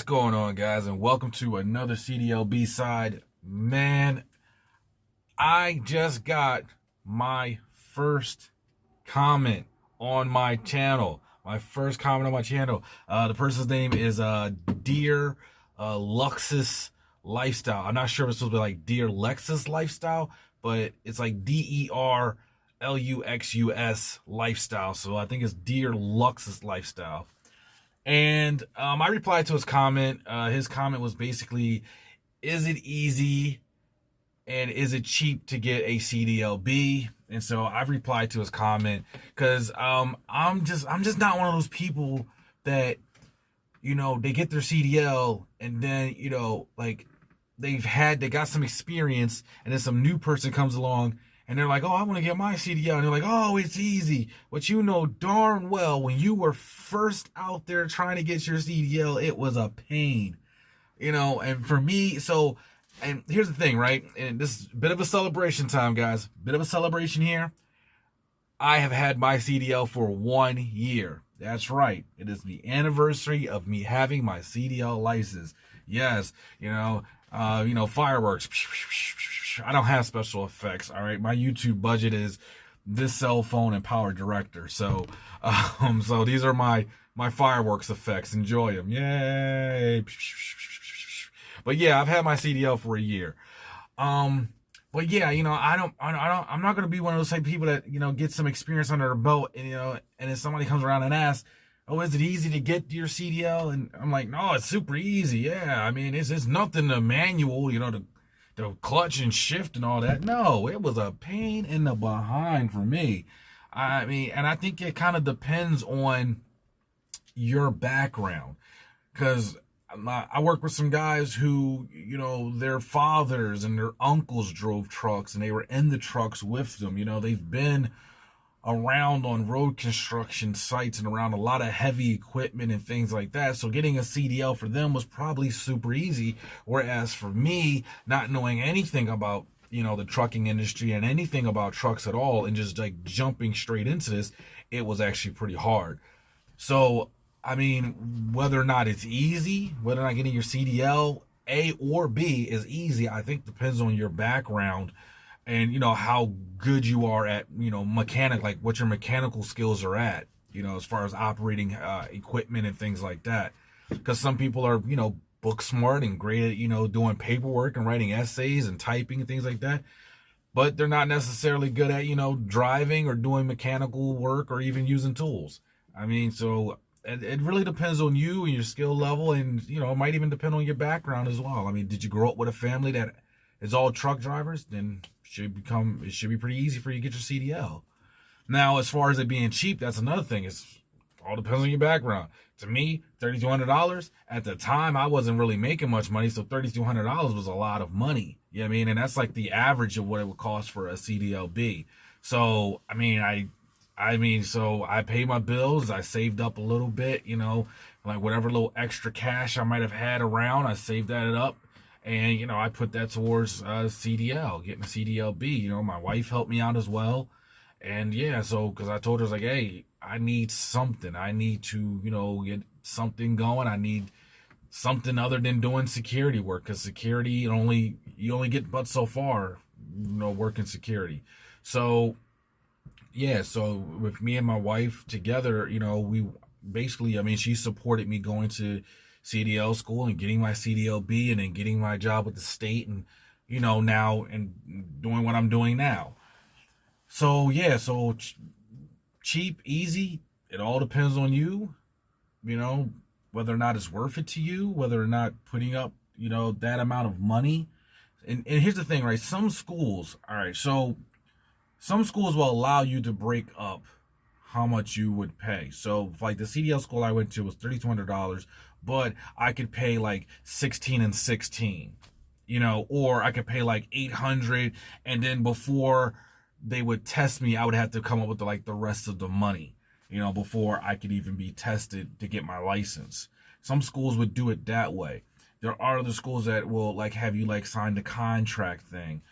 going on, guys, and welcome to another CDL B-side. Man, I just got my first comment on my channel. My first comment on my channel. The person's name is Dear Luxus Lifestyle. I'm not sure if it's supposed to be like Dear Lexus Lifestyle, but it's like DERLUXUS Lifestyle. So I think it's Dear Luxus Lifestyle. And I replied to his comment. His comment was basically, is it easy and is it cheap to get a CDLB? And so I've replied to his comment because I'm just not one of those people that, they get their CDL and then, like they got some experience and then some new person comes along and they're like, oh, I want to get my CDL. And they're like, oh, it's easy. But you know darn well when you were first out there trying to get your CDL, it was a pain. And for me, and here's the thing, right? And this is a bit of a celebration time, guys. Bit of a celebration here. I have had my CDL for 1 year. That's right. It is the anniversary of me having my CDL license. Yes, fireworks. I don't have special effects. All right, my YouTube budget is this cell phone and power director. So these are my fireworks effects. Enjoy them. Yay! But yeah, I've had my CDL for a year. But yeah, I'm not gonna be one of those type of people that get some experience under their belt, and and if somebody comes around and asks, oh, is it easy to get your CDL? And I'm like, no, it's super easy. Yeah, I mean, it's nothing to manual, the clutch and shift and all that. No, it was a pain in the behind for me. I mean, and I think it kind of depends on your background, because I work with some guys who, their fathers and their uncles drove trucks and they were in the trucks with them. They've been around on road construction sites and around a lot of heavy equipment and things like that. So getting a CDL for them was probably super easy. Whereas for me, not knowing anything about, the trucking industry and anything about trucks at all and just like jumping straight into this, it was actually pretty hard. So, I mean, whether or not it's easy, whether or not getting your CDL, A or B is easy, I think depends on your background and how good you are at mechanic, like what your mechanical skills are at, as far as operating equipment and things like that. Because some people are book smart and great at doing paperwork and writing essays and typing and things like that, but they're not necessarily good at driving or doing mechanical work or even using tools. I mean, so it really depends on you and your skill level, and it might even depend on your background as well. I mean, did you grow up with a family that is all truck drivers? Then it should be pretty easy for you to get your CDL. Now, as far as it being cheap, that's another thing. It's all depends on your background. To me, $3,200 at the time, I wasn't really making much money, so $3,200 was a lot of money. You know what I mean? And that's like the average of what it would cost for a CDLB. So so I paid my bills. I saved up a little bit, like whatever little extra cash I might have had around, I saved that up. And, I put that towards CDL, getting a CDLB. My wife helped me out as well. And yeah, so, because I told her, I was like, hey, I need something. I need to, get something going. I need something other than doing security work. Because security, you only get but so far, working security. So, yeah, so with me and my wife together, we basically, she supported me going to CDL school and getting my CDLB and then getting my job with the state and, now and doing what I'm doing now. So, yeah, so cheap, easy, it all depends on you, whether or not it's worth it to you, whether or not putting up, that amount of money. And here's the thing, right? Some schools will allow you to break up how much you would pay. So like the CDL school I went to was $3,200, but I could pay like 16 and 16, or I could pay like 800. And then before they would test me, I would have to come up with the rest of the money, before I could even be tested to get my license. Some schools would do it that way. There are other schools that will have you sign the contract thing.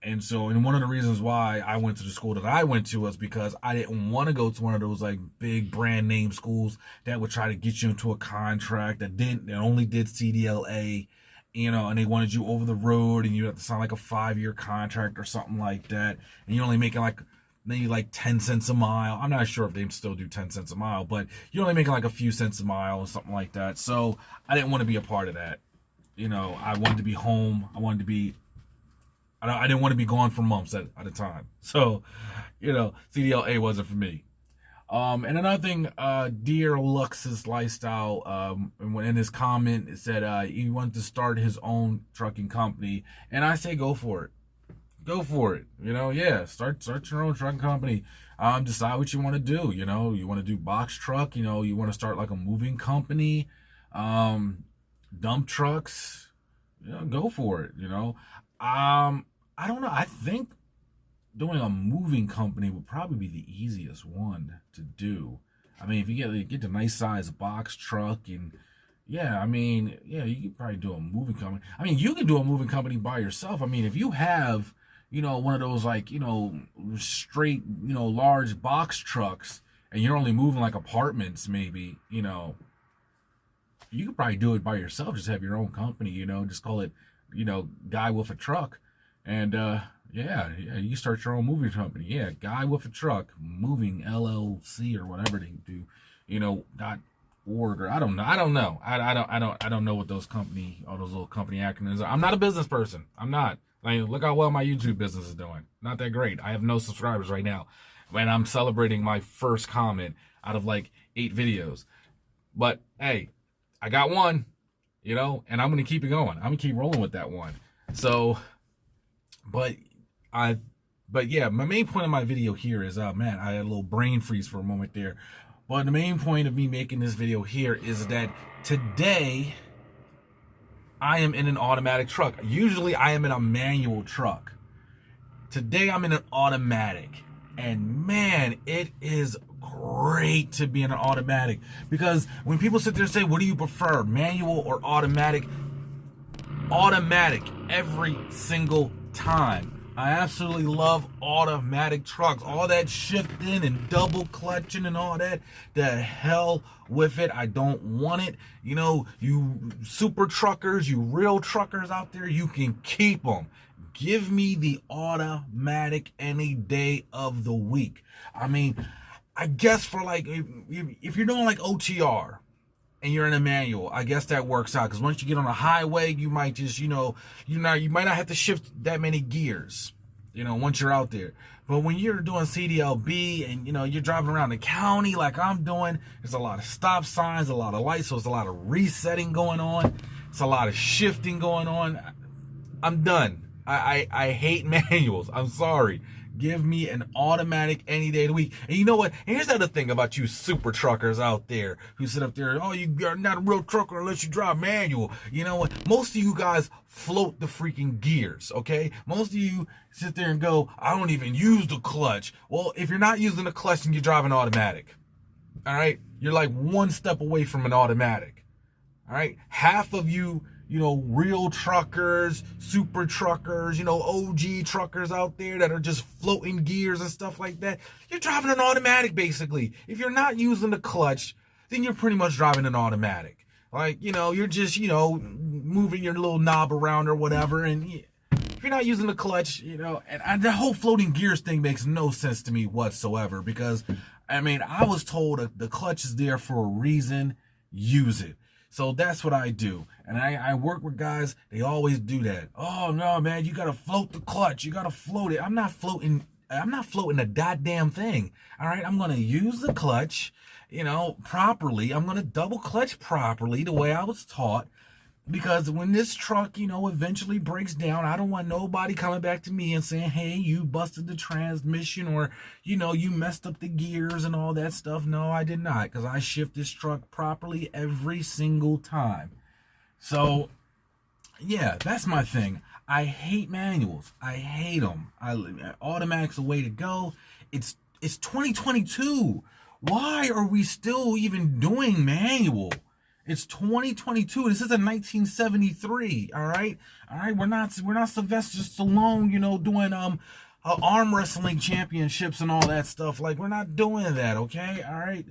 And so, and one of the reasons why I went to the school that I went to was because I didn't want to go to one of those like big brand name schools that would try to get you into a contract that only did CDLA, and they wanted you over the road and you have to sign like a 5-year contract or something like that. And you're only making like maybe like 10 cents a mile. I'm not sure if they still do 10 cents a mile, but you're only making like a few cents a mile or something like that. So I didn't want to be a part of that. I wanted to be home. I didn't want to be gone for months at a time. So, CDLA wasn't for me. And another thing, Dear Lux's Lifestyle, in his comment, it said he wanted to start his own trucking company. And I say go for it. Go for it. Start your own trucking company. Decide what you want to do. You want to do box truck. You want to start like a moving company, dump trucks. Go for it. I don't know. I think doing a moving company would probably be the easiest one to do. I mean, if you get the nice size box truck and you could probably do a moving company. I mean, you can do a moving company by yourself. I mean, if you have, one of those like, straight, large box trucks and you're only moving like apartments, maybe, you could probably do it by yourself. Just have your own company, just call it, Guy with a Truck. And, you start your own moving company. Yeah, Guy with a Truck, Moving LLC or whatever they do, .org or I don't know. I don't know what all those little company acronyms are. I'm not a business person. I'm not. Like, look how well my YouTube business is doing. Not that great. I have no subscribers right now. And I'm celebrating my first comment out of like 8 videos. But hey, I got one, and I'm going to keep it going. I'm going to keep rolling with that one. So, but yeah, my main point of my video here is, I had a little brain freeze for a moment there. But the main point of me making this video here is that today I am in an automatic truck. Usually I am in a manual truck. Today I'm in an automatic. And man, it is great to be in an automatic. Because when people sit there and say, what do you prefer, manual or automatic? Automatic every single time. I absolutely love automatic trucks. All that shifting and double clutching and all that. The hell with it. I don't want it. You super truckers, you real truckers out there, you can keep them. Give me the automatic any day of the week. I mean, I guess for like, if you're doing like OTR, and you're in a manual, I guess that works out. Because once you get on a highway, you might just, you might not have to shift that many gears, once you're out there. But when you're doing CDLB and, you're driving around the county like I'm doing, there's a lot of stop signs, a lot of lights, so there's a lot of resetting going on. It's a lot of shifting going on. I'm done. I hate manuals. I'm sorry. Give me an automatic any day of the week. And you know what? And here's the other thing about you super truckers out there who sit up there, oh, you're not a real trucker unless you drive manual. You know what? Most of you guys float the freaking gears, okay? Most of you sit there and go, I don't even use the clutch. Well, if you're not using the clutch, then you're driving automatic. All right? You're like one step away from an automatic. All right? Half of you, real truckers, super truckers, OG truckers out there that are just floating gears and stuff like that. You're driving an automatic, basically. If you're not using the clutch, then you're pretty much driving an automatic. Like, you're just, moving your little knob around or whatever. And if you're not using the clutch, and the whole floating gears thing makes no sense to me whatsoever. Because, I mean, I was told that the clutch is there for a reason. Use it. So that's what I do. And I work with guys, they always do that. Oh no, man, you gotta float the clutch. You gotta float it. I'm not floating a goddamn thing. All right, I'm gonna use the clutch, properly. I'm gonna double clutch properly the way I was taught. Because when this truck, eventually breaks down, I don't want nobody coming back to me and saying, hey, you busted the transmission or, you messed up the gears and all that stuff. No, I did not, because I shift this truck properly every single time. So, yeah, that's my thing. I hate manuals. I hate them. Automatic's the way to go. It's 2022. Why are we still even doing manual? It's 2022. This isn't 1973. All right. We're not Sylvester Stallone, you know, doing arm wrestling championships and all that stuff. Like, we're not doing that. Okay. All right.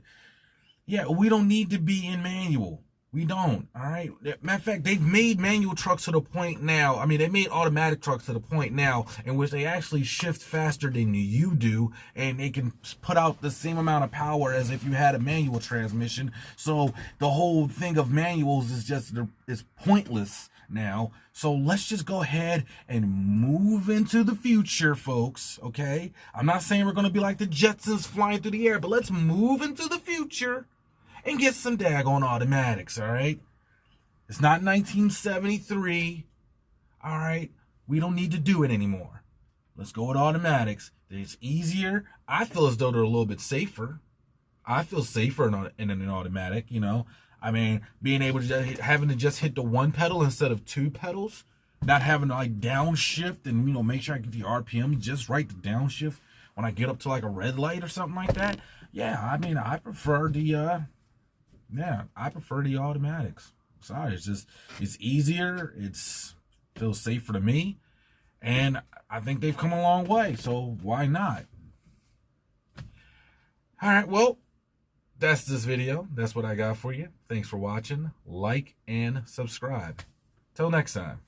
Yeah, we don't need to be in manual. We don't, all right? Matter of fact, they've made manual trucks to the point now. I mean, they made automatic trucks to the point now in which they actually shift faster than you do, and they can put out the same amount of power as if you had a manual transmission. So the whole thing of manuals is pointless now. So let's just go ahead and move into the future, folks, okay? I'm not saying we're going to be like the Jetsons flying through the air, but let's move into the future and get some daggone automatics, all right? It's not 1973, all right? We don't need to do it anymore. Let's go with automatics. It's easier. I feel as though they're a little bit safer. I feel safer in an automatic, you know? I mean, being able to having to just hit the one pedal instead of two pedals, not having to like downshift and, you know, make sure I get the RPM just right to downshift when I get up to like a red light or something like that. Yeah, I mean, I prefer the automatics. Sorry, it's easier. Feels safer to me. And I think they've come a long way. So why not? All right, well, that's this video. That's what I got for you. Thanks for watching. Like and subscribe. Till next time.